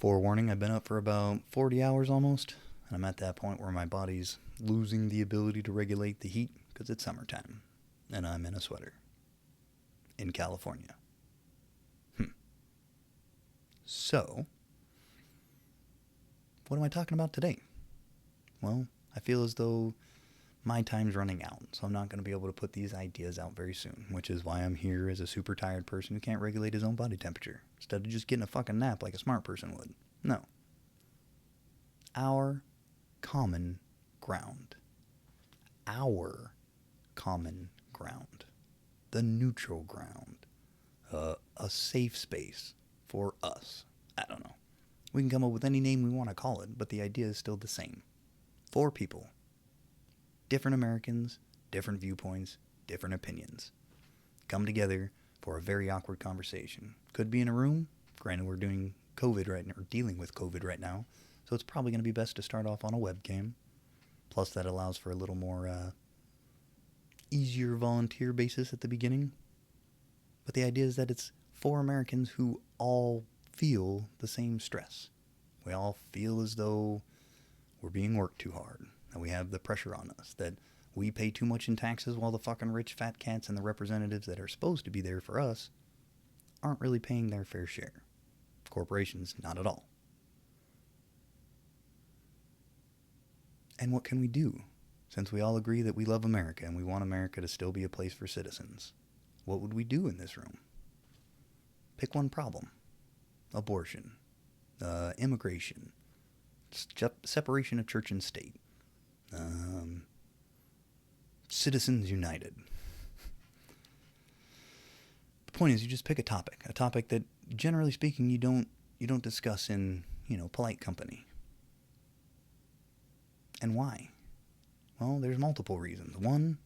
Forewarning, I've been up for about 40 hours almost, and I'm at that point where my body's losing the ability to regulate the heat because it's summertime, and I'm in a sweater. In California. So, what am I talking about today? Well, I feel as though my time's running out, so I'm not going to be able to put these ideas out very soon, which is why I'm here as a super tired person who can't regulate his own body temperature, instead of just getting a fucking nap like a smart person would. No. Our common ground. Our common ground. The neutral ground. A safe space for us. I don't know. We can come up with any name we want to call it, but the idea is still the same. 4 people. Different Americans, different viewpoints, different opinions. Come together for a very awkward conversation. Could be in a room. Granted, we're doing COVID right now, or dealing with COVID right now, so it's probably going to be best to start off on a webcam. Plus, that allows for a little more easier volunteer basis at the beginning. But the idea is that it's 4 Americans who all feel the same stress. We all feel as though we're being worked too hard, that we have the pressure on us, that we pay too much in taxes while the fucking rich fat cats and the representatives that are supposed to be there for us aren't really paying their fair share. Corporations, not at all. And what can we do? Since we all agree that we love America and we want America to still be a place for citizens, what would we do in this room? Pick one problem. Abortion. Immigration. Separation of church and state. Citizens United. The point is, you just pick a topic that, generally speaking, you don't discuss in, polite company. And why? Well, there's multiple reasons. One,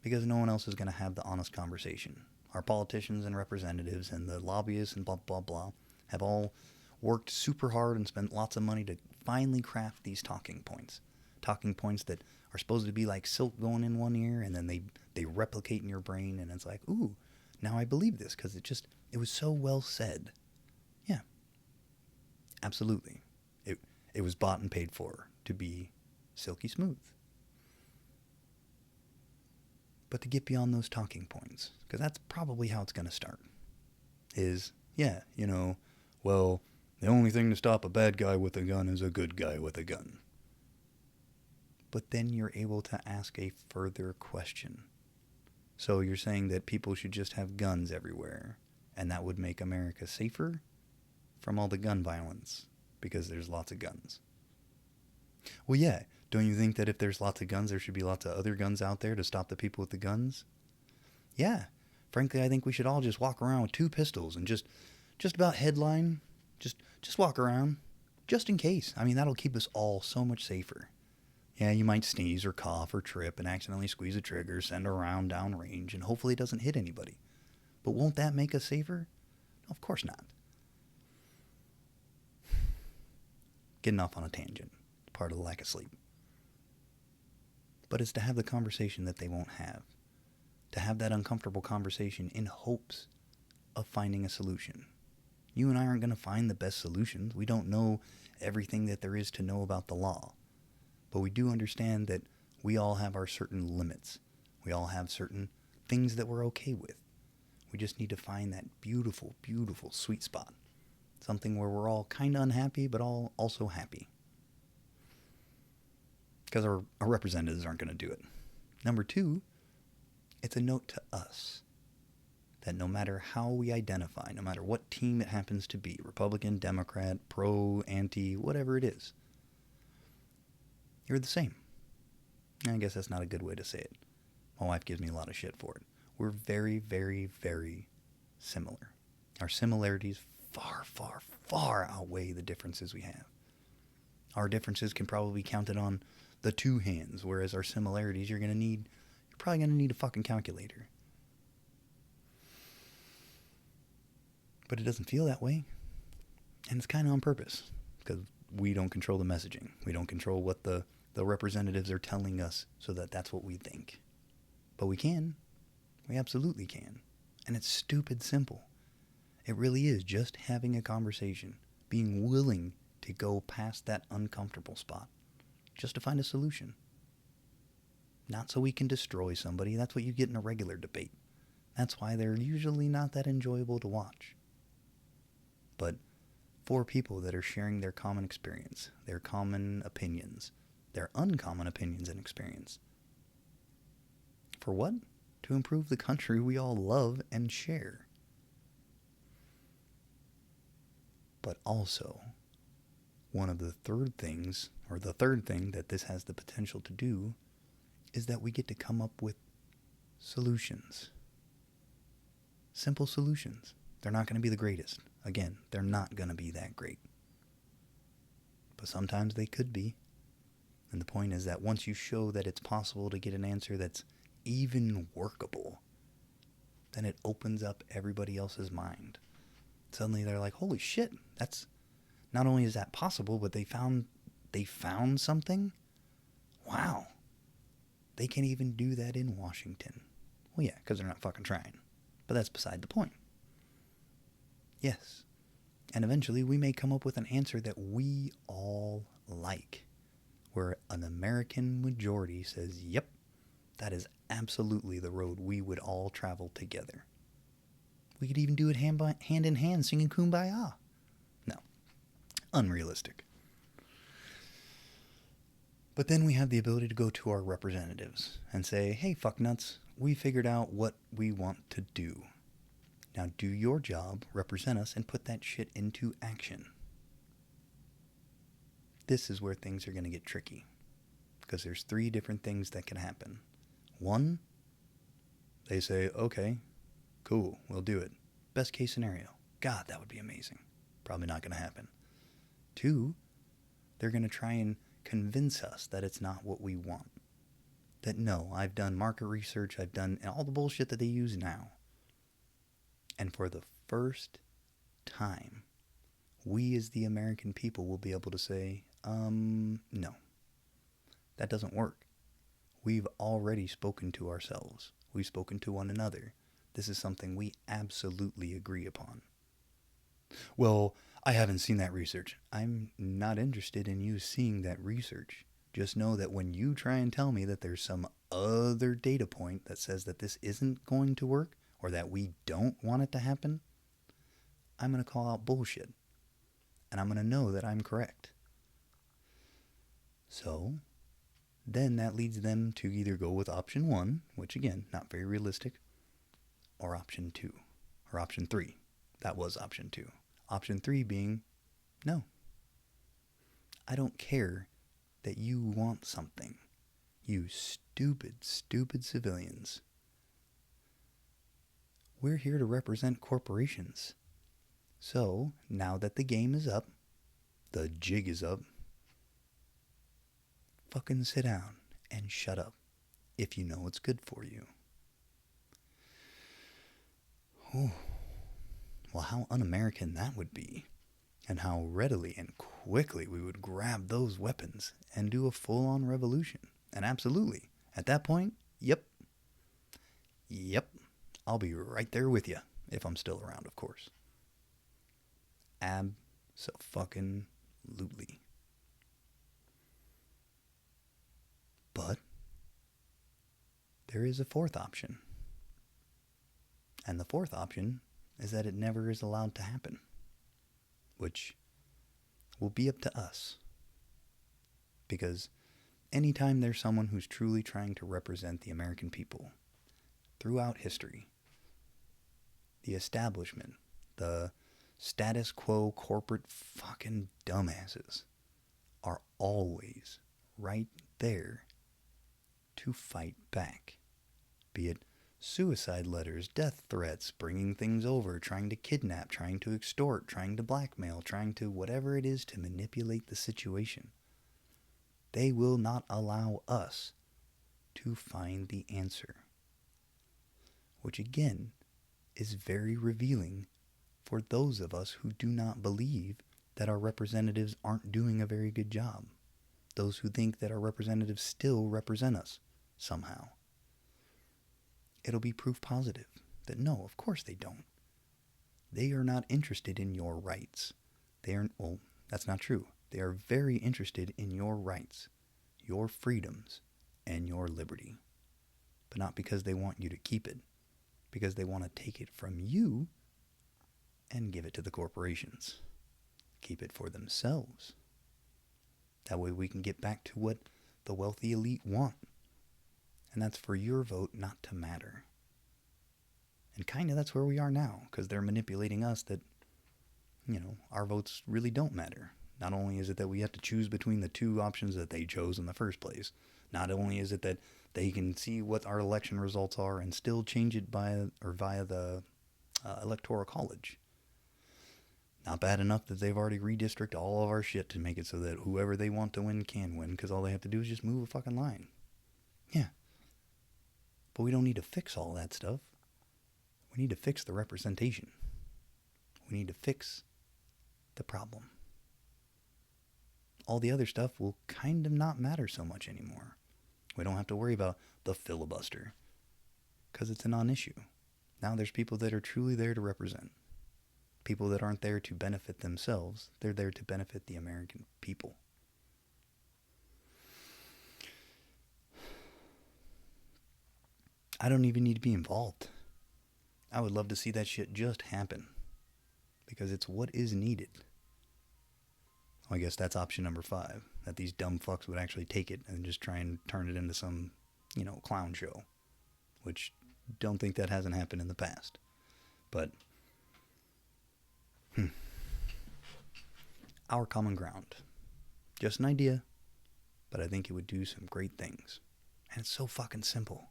because no one else is going to have the honest conversation. Our politicians and representatives and the lobbyists and blah, blah, blah have all worked super hard and spent lots of money to finally craft these talking points. Talking points that are supposed to be like silk going in one ear, and then they replicate in your brain, and it's like, ooh, now I believe this because it was so well said. Yeah, absolutely. It was bought and paid for to be silky smooth. But to get beyond those talking points, because that's probably how it's going to start, is, well, the only thing to stop a bad guy with a gun is a good guy with a gun. But then you're able to ask a further question. So you're saying that people should just have guns everywhere, and that would make America safer from all the gun violence, because there's lots of guns. Well, yeah, don't you think that if there's lots of guns, there should be lots of other guns out there to stop the people with the guns? Yeah, frankly, I think we should all just walk around with 2 pistols and just about headline, just walk around, just in case. I mean, that'll keep us all so much safer. Yeah, you might sneeze or cough or trip and accidentally squeeze a trigger, send a round downrange, and hopefully it doesn't hit anybody. But won't that make us safer? Of course not. Getting off on a tangent. Part of the lack of sleep. But it's to have the conversation that they won't have. To have that uncomfortable conversation in hopes of finding a solution. You and I aren't going to find the best solutions. We don't know everything that there is to know about the law. But we do understand that we all have our certain limits. We all have certain things that we're okay with. We just need to find that beautiful, beautiful sweet spot. Something where we're all kind of unhappy, but all also happy. Because our representatives aren't going to do it. Number 2, it's a note to us that no matter how we identify, no matter what team it happens to be, Republican, Democrat, pro, anti, whatever it is, you're the same. I guess that's not a good way to say it. My wife gives me a lot of shit for it. We're very, very, very similar. Our similarities far, far, far outweigh the differences we have. Our differences can probably be counted on the 2 hands, whereas our similarities, you're probably going to need a fucking calculator. But it doesn't feel that way. And it's kind of on purpose, because we don't control the messaging. We don't control what the representatives are telling us, so that's what we think. But we can. We absolutely can. And it's stupid simple. It really is just having a conversation, being willing to go past that uncomfortable spot just to find a solution. Not so we can destroy somebody. That's what you get in a regular debate. That's why they're usually not that enjoyable to watch. But for people that are sharing their common experience, their common opinions, their uncommon opinions and experience. For what? To improve the country we all love and share. But also, one of the third things, or the third thing that this has the potential to do, is that we get to come up with solutions. Simple solutions. They're not going to be the greatest. Again, they're not going to be that great. But sometimes they could be. And the point is that once you show that it's possible to get an answer that's even workable, then it opens up everybody else's mind. Suddenly they're like, holy shit, that's not only is that possible, but they found something? Wow. They can't even do that in Washington. Well, yeah, because they're not fucking trying. But that's beside the point. Yes. And eventually we may come up with an answer that we all like, where an American majority says, yep, that is absolutely the road we would all travel together. We could even do it hand in hand, singing Kumbaya. No. Unrealistic. But then we have the ability to go to our representatives and say, hey, fucknuts, we figured out what we want to do. Now do your job, represent us, and put that shit into action. This is where things are going to get tricky. Because there's 3 different things that can happen. 1, they say, okay, cool, we'll do it. Best case scenario. God, that would be amazing. Probably not going to happen. 2, they're going to try and convince us that it's not what we want. That no, I've done market research, I've done all the bullshit that they use now. And for the first time, we as the American people will be able to say, no, that doesn't work. We've already spoken to ourselves. We've spoken to one another. This is something we absolutely agree upon. Well, I haven't seen that research. I'm not interested in you seeing that research. Just know that when you try and tell me that there's some other data point that says that this isn't going to work, or that we don't want it to happen, I'm going to call out bullshit. And I'm going to know that I'm correct. So, then that leads them to either go with option 1, which again, not very realistic, or option 2, or option 3. That was option 2. Option 3 being, no. I don't care that you want something. You stupid, stupid civilians. We're here to represent corporations. So, now that the game is up, the jig is up, fucking sit down and shut up if you know it's good for you. Ooh. Well, how un-American that would be, and how readily and quickly we would grab those weapons and do a full-on revolution. And absolutely, at that point, yep, I'll be right there with you, if I'm still around, of course. Abso-fucking-lutely. But there is a 4th option. And the 4th option is that it never is allowed to happen, which will be up to us. Because anytime there's someone who's truly trying to represent the American people throughout history, the establishment, the status quo corporate fucking dumbasses are always right there to fight back. Be it suicide letters, death threats, bringing things over, trying to kidnap, trying to extort, trying to blackmail, trying to whatever it is to manipulate the situation. They will not allow us to find the answer. Which again is very revealing for those of us who do not believe that our representatives aren't doing a very good job. Those who think that our representatives still represent us somehow. It'll be proof positive that no, of course they don't. They are not interested in your rights. They are, well, That's not true. They are very interested in your rights, your freedoms, and your liberty. But not because they want you to keep it, because they want to take it from you and give it to the corporations. Keep it for themselves. That way we can get back to what the wealthy elite want. And that's for your vote not to matter. And kind of that's where we are now, because they're manipulating us that, our votes really don't matter. Not only is it that we have to choose between the two options that they chose in the first place, not only is it that they can see what our election results are and still change it via the electoral college. Not bad enough that they've already redistricted all of our shit to make it so that whoever they want to win can win, because all they have to do is just move a fucking line. Yeah. But we don't need to fix all that stuff. We need to fix the representation. We need to fix the problem. All the other stuff will kind of not matter so much anymore. We don't have to worry about the filibuster, because it's a non-issue. Now there's people that are truly there to represent. People that aren't there to benefit themselves. They're there to benefit the American people. I don't even need to be involved. I would love to see that shit just happen, because it's what is needed. Well, I guess that's option number 5, that these dumb fucks would actually take it and just try and turn it into some, clown show, which don't think that hasn't happened in the past. But our common ground. Just an idea, but I think it would do some great things. And it's so fucking simple.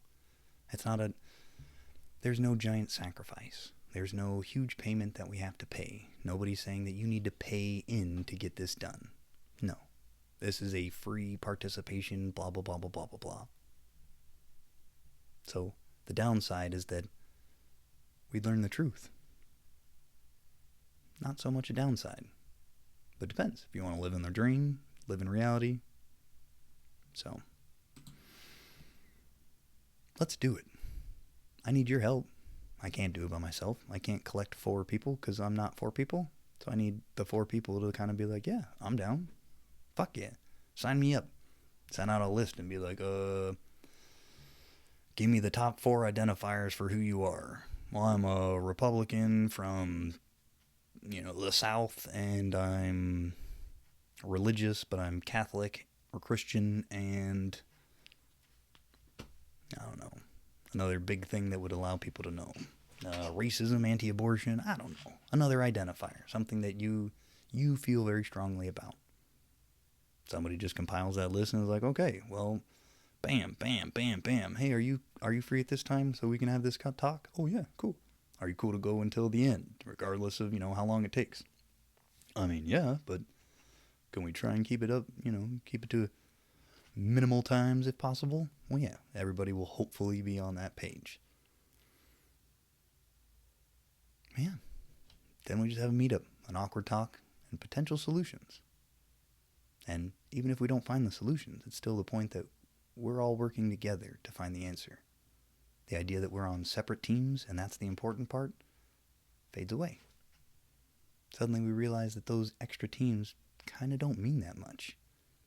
There's no giant sacrifice. There's no huge payment that we have to pay. Nobody's saying that you need to pay in to get this done. No. This is a free participation, blah, blah, blah, blah, blah, blah, blah. So the downside is that we learn the truth. Not so much a downside. But it depends. If you want to live in the dream, live in reality. So, let's do it. I need your help. I can't do it by myself. I can't collect 4 people because I'm not 4 people. So I need the 4 people to kind of be like, yeah, I'm down. Fuck yeah. Sign me up. Send out a list and be like, give me the top 4 identifiers for who you are. Well, I'm a Republican from, the South, and I'm religious, but I'm Catholic or Christian, and I don't know. Another big thing that would allow people to know. Racism, anti-abortion, I don't know. Another identifier, something that you feel very strongly about. Somebody just compiles that list and is like, okay, well, bam, bam, bam, bam. Hey, are you free at this time so we can have this talk? Oh yeah, cool. Are you cool to go until the end, regardless of, how long it takes? I mean, yeah, but can we try and keep it up, keep it to minimal times if possible? Well, yeah, everybody will hopefully be on that page. Man, then we just have a meetup, an awkward talk, and potential solutions. And even if we don't find the solutions, it's still the point that we're all working together to find the answer. The idea that we're on separate teams, and that's the important part, fades away. Suddenly we realize that those extra teams kind of don't mean that much.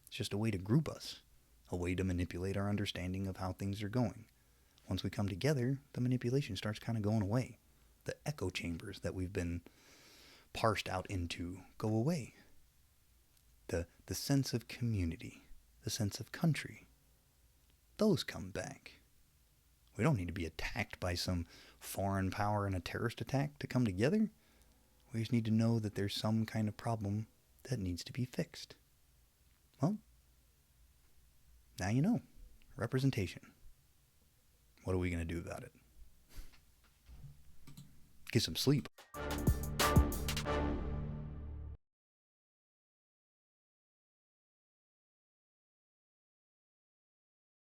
It's just a way to group us, a way to manipulate our understanding of how things are going. Once we come together, the manipulation starts kind of going away. The echo chambers that we've been parsed out into go away. The sense of community, the sense of country, those come back. We don't need to be attacked by some foreign power in a terrorist attack to come together. We just need to know that there's some kind of problem that needs to be fixed. Well, now you know. Representation. What are we going to do about it? Get some sleep.